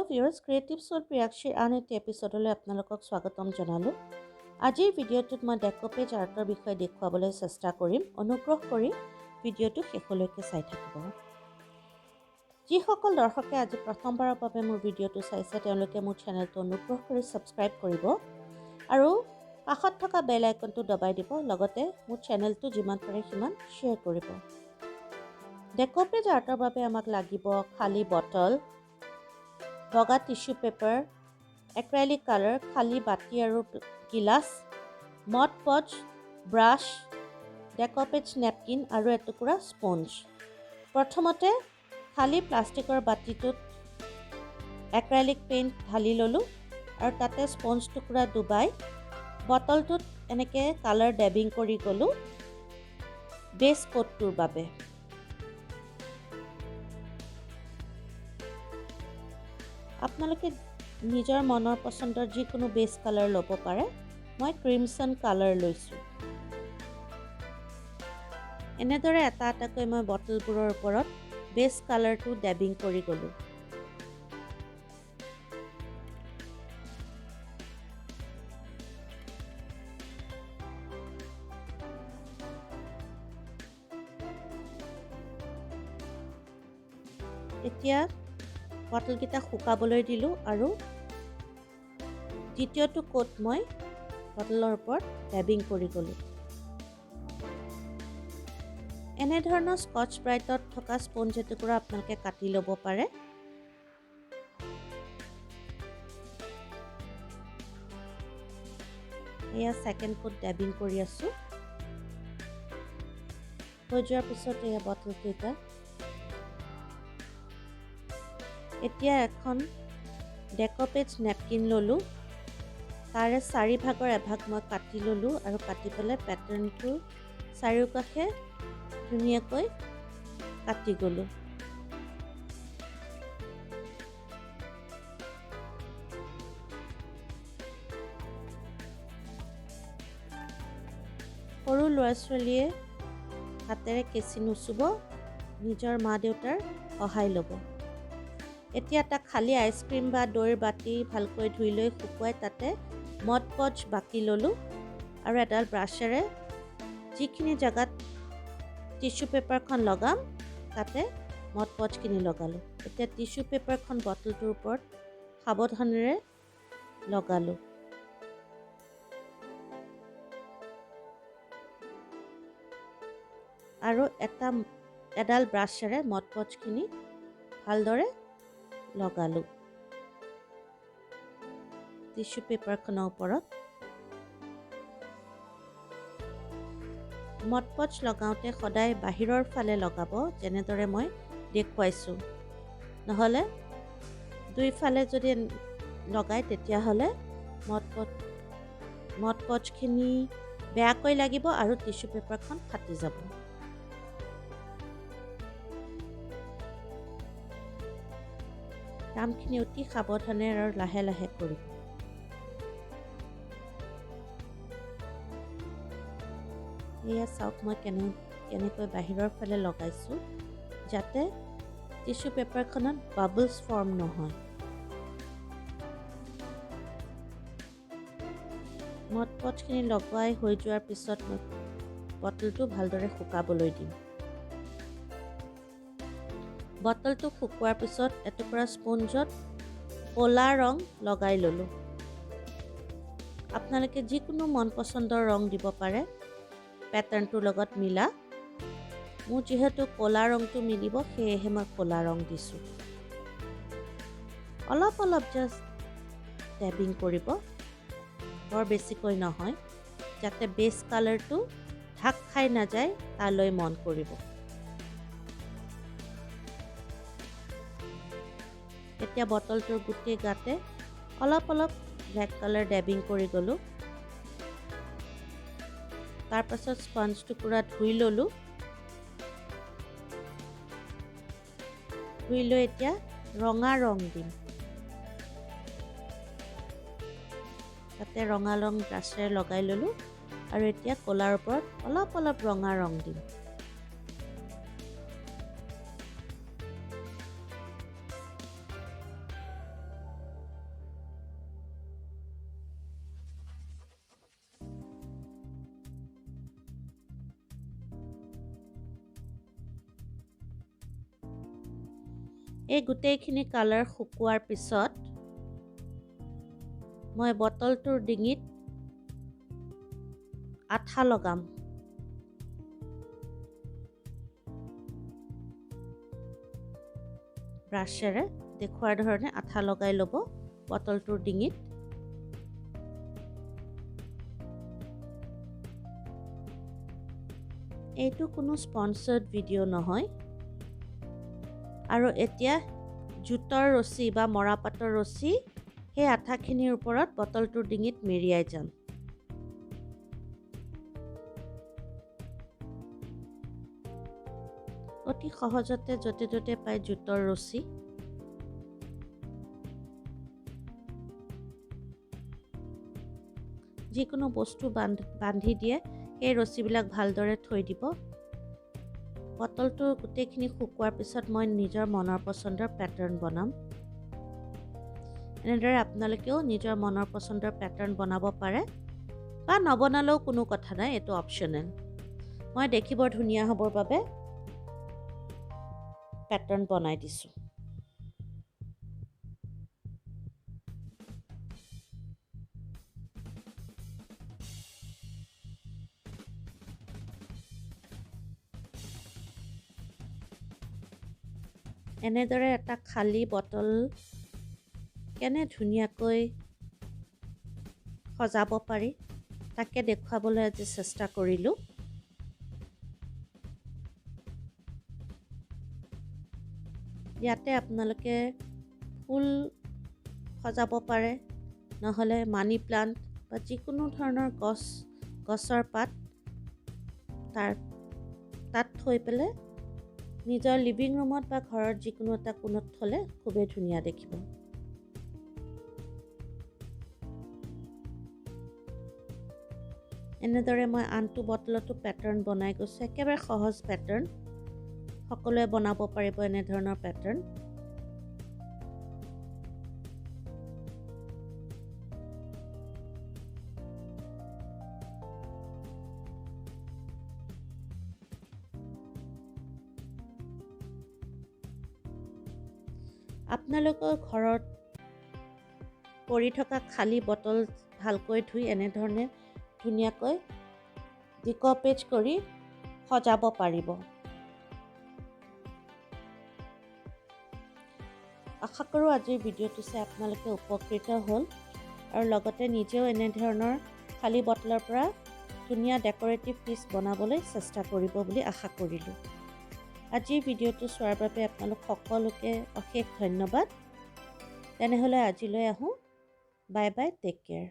Viewers creative soul প্ৰিয়াক্ষীৰ আন এটি এপিসোডলৈ আপোনালোকক স্বাগতম জনালোঁ। আজিৰ ভিডিঅ'টোত মই ডেকোপেজ আৰ্টৰ বিষয়ে দেখুৱাবলৈ চেষ্টা কৰিম। অনুগ্ৰহ কৰি ভিডিঅ'টো শেষলৈকে চাই থাকিব। যিসকল দৰ্শকে আজি প্ৰথমবাৰৰ বাবে মোৰ ভিডিঅ'টো চাইছে তেওঁলোকে মোৰ চেনেলটো অনুগ্ৰহ কৰি ছাবস্ক্ৰাইব কৰিব আৰু কাষত থকা বেল আইকনটো দবাই দিব। লগতে মোৰ চেনেলটো যিমান পাৰে সিমান শ্বেয়াৰ কৰিব। ডেকোপেজ আৰ্টৰ বাবে আমাক লাগিব খালী বটল, বগা টিস্যু পেপাৰ, এক্ৰাইলিক কালাৰ, খালী বাতি আৰু গিলাচ, মডপড, ব্ৰাছ, ডেকোপেজ নেপকিন আৰু এটুকুৰা স্পঞ্জ। প্ৰথমতে খালী প্লাষ্টিকৰ বাতিটোত এক্ৰাইলিক পেইণ্ট ঢালি ল'লোঁ আৰু তাতে স্পঞ্জ টুকুৰা ডুবাই বটলটোত এনেকৈ কালাৰ ডেবিং কৰি গ'লোঁ বেছ কোটটোৰ বাবে। আপোনালোকে নিজৰ মনৰ পচন্দৰ যিকোনো বেছ কালাৰ ল'ব পাৰে। মই ক্ৰিমছন কালাৰ লৈছোঁ। এনেদৰে এটা এটাকৈ মই বটলবোৰৰ ওপৰত বেছ কালাৰটো ডেবিং কৰি গ'লোঁ। এতিয়া বটলকেইটা শুকাবলৈ দিলোঁ আৰু দ্বিতীয়টো কোট মই বটলৰ ওপৰত ডেবিং কৰি গ'লোঁ। এনেধৰণৰ স্কচ ব্ৰাইটত থকা স্পঞ্জ এটুকুৰা আপোনালোকে কাটি ল'ব পাৰে। এয়া ছেকেণ্ড কোট ডেবিং কৰি আছোঁ। হৈ যোৱাৰ পিছত এয়া বটলকেইটা। এতিয়া এখন ডেকোপেজ নেপকিন ল'লোঁ। তাৰে 4 ভাগৰ এভাগ মই কাটি ল'লোঁ আৰু কাটি পেলাই পেটাৰ্ণটোৰ চাৰিওকাষে ধুনীয়াকৈ কাটি গ'লোঁ। সৰু ল'ৰা ছোৱালীয়ে হাতেৰে কেঁচি নুচুব, নিজৰ মা দেউতাৰ সহায় ল'ব। এতিয়া এটা খালী আইচক্ৰীম বা দৈৰ বাতি ভালকৈ ধুই লৈ শুকুৱাই তাতে মডপড বাকি ল'লোঁ আৰু এডাল ব্ৰাছেৰে যিখিনি জেগাত টিস্যু পেপাৰখন লগাম তাতে মডপডখিনি লগালোঁ। এতিয়া টিস্যু পেপাৰখন বটলটোৰ ওপৰত সাৱধানেৰে লগালোঁ। আৰু এডাল ব্ৰাছেৰে মডপডখিনি ভালদৰে লগালোঁ টিস্যু পেপাৰখনৰ ওপৰত। মডপড লগাওঁতে সদায় বাহিৰৰ ফালে লগাব, যেনেদৰে মই দেখুৱাইছোঁ। নহ'লে দুইফালে যদি লগাই তেতিয়াহ'লে মডপডখিনি বেয়াকৈ লাগিব আৰু টিস্যু পেপাৰখন ফাটি যাব। কামখিনি অতি সাৱধানে আৰু লাহে লাহে কৰিব। এয়া চাওক মই কেনেকৈ বাহিৰৰ ফালে লগাইছোঁ যাতে টিস্যু পেপাৰখনত বাবলছ ফৰ্ম নহয়। মডপডখিনি লগাই হৈ যোৱাৰ পিছত মই বটলটো ভালদৰে শুকাবলৈ দিম। বটলটো শুকোৱাৰ পিছত এটুকুৰা স্পঞ্জত ক'লা ৰং লগাই ল'লোঁ। আপোনালোকে যিকোনো মন পচন্দৰ ৰং দিব পাৰে পেটাৰ্ণটোৰ লগত মিলা। মোৰ যিহেতু ক'লা ৰংটো মিলিব সেয়েহে মই ক'লা ৰং দিছোঁ। অলপ অলপ জাষ্ট ডেবিং কৰিব, বৰ বেছিকৈ নহয়, যাতে বেছ কালাৰটো ঢাক খাই নাযায় তালৈ মন কৰিব। এতিয়া বটলটোৰ গোটেই গাতে অলপ অলপ ৰেড কালাৰ ডেবিং কৰি গ'লোঁ। তাৰপাছত স্পঞ্জ টুকুৰা ধুই ল'লোঁ। ধুই লৈ এতিয়া ৰঙা ৰং দিম। তাতে ৰঙা ৰং ব্ৰাছেৰে লগাই ল'লোঁ আৰু এতিয়া ক'লাৰ ওপৰত অলপ অলপ ৰঙা ৰং দিম। এই গোটেইখিনি কালাৰ শুকোৱাৰ পিছত মই বটলটোৰ ডিঙিত আঠা লগাম। ব্ৰাছেৰে দেখুৱাৰ ধৰণে আঠা লগাই ল'ব বটলটোৰ ডিঙিত। এইটো কোনো স্পন্সৰ্ড ভিডিঅ' নহয়। আৰু এতিয়া জুটৰ ৰছী বা মৰাপাটৰ ৰছী সেই আঠাখিনিৰ ওপৰত বটলটোৰ ডিঙিত মেৰিয়াই যাম। অতি সহজতে য'তে ত'তে পায় জুটৰ ৰছী। যিকোনো বস্তু বান্ধি দিয়ে সেই ৰছীবিলাক ভালদৰে থৈ দিব। বটলটো গোটেইখিনি শুকোৱাৰ পিছত মই নিজৰ মনৰ পচন্দৰ পেটাৰ্ণ বনাম। এনেদৰে আপোনালোকেও নিজৰ মনৰ পচন্দৰ পেটাৰ্ণ বনাব পাৰে বা নবনালেও কোনো কথা নাই, এইটো অপশ্যনেল। মই দেখিব ধুনীয়া হ'বৰ বাবে পেটাৰ্ণ বনাই দিছোঁ। এনেদৰে এটা খালী বটল কেনে ধুনীয়াকৈ সজাব পাৰি তাকে দেখুৱাবলৈ আজি চেষ্টা কৰিলোঁ। ইয়াতে আপোনালোকে ফুল সজাব পাৰে, নহ'লে মানি প্লাণ্ট বা যিকোনো ধৰণৰ গছৰ পাত তাত থৈ পেলাই নিজৰ লিভিং ৰুমত বা ঘৰৰ যিকোনো এটা কোণত থ'লে খুবেই ধুনীয়া দেখিব। এনেদৰে মই আনটো বটলতো পেটাৰ্ণ বনাই গৈছোঁ। একেবাৰে সহজ পেটাৰ্ণ, সকলোৱে বনাব পাৰিব এনেধৰণৰ পেটাৰ্ণ। আপোনালোকৰ ঘৰত পৰি থকা খালী বটল ভালকৈ ধুই এনেধৰণে ধুনীয়াকৈ ডিকপেজ কৰি সজাব পাৰিব। আশা কৰোঁ আজিৰ ভিডিঅ'টো চাই আপোনালোকে উপকৃত হ'ল আৰু লগতে নিজেও এনেধৰণৰ খালী বটলৰ পৰা ধুনীয়া ডেকৰেটিভ পিচ বনাবলৈ চেষ্টা কৰিব বুলি আশা কৰিলোঁ। আজিৰ ভিডিঅ'টো চোৱাৰ বাবে আপোনালোক সকলোকে অশেষ ধন্যবাদ। তেনেহ'লে আজিলৈ আহোঁ। Bye bye, take care.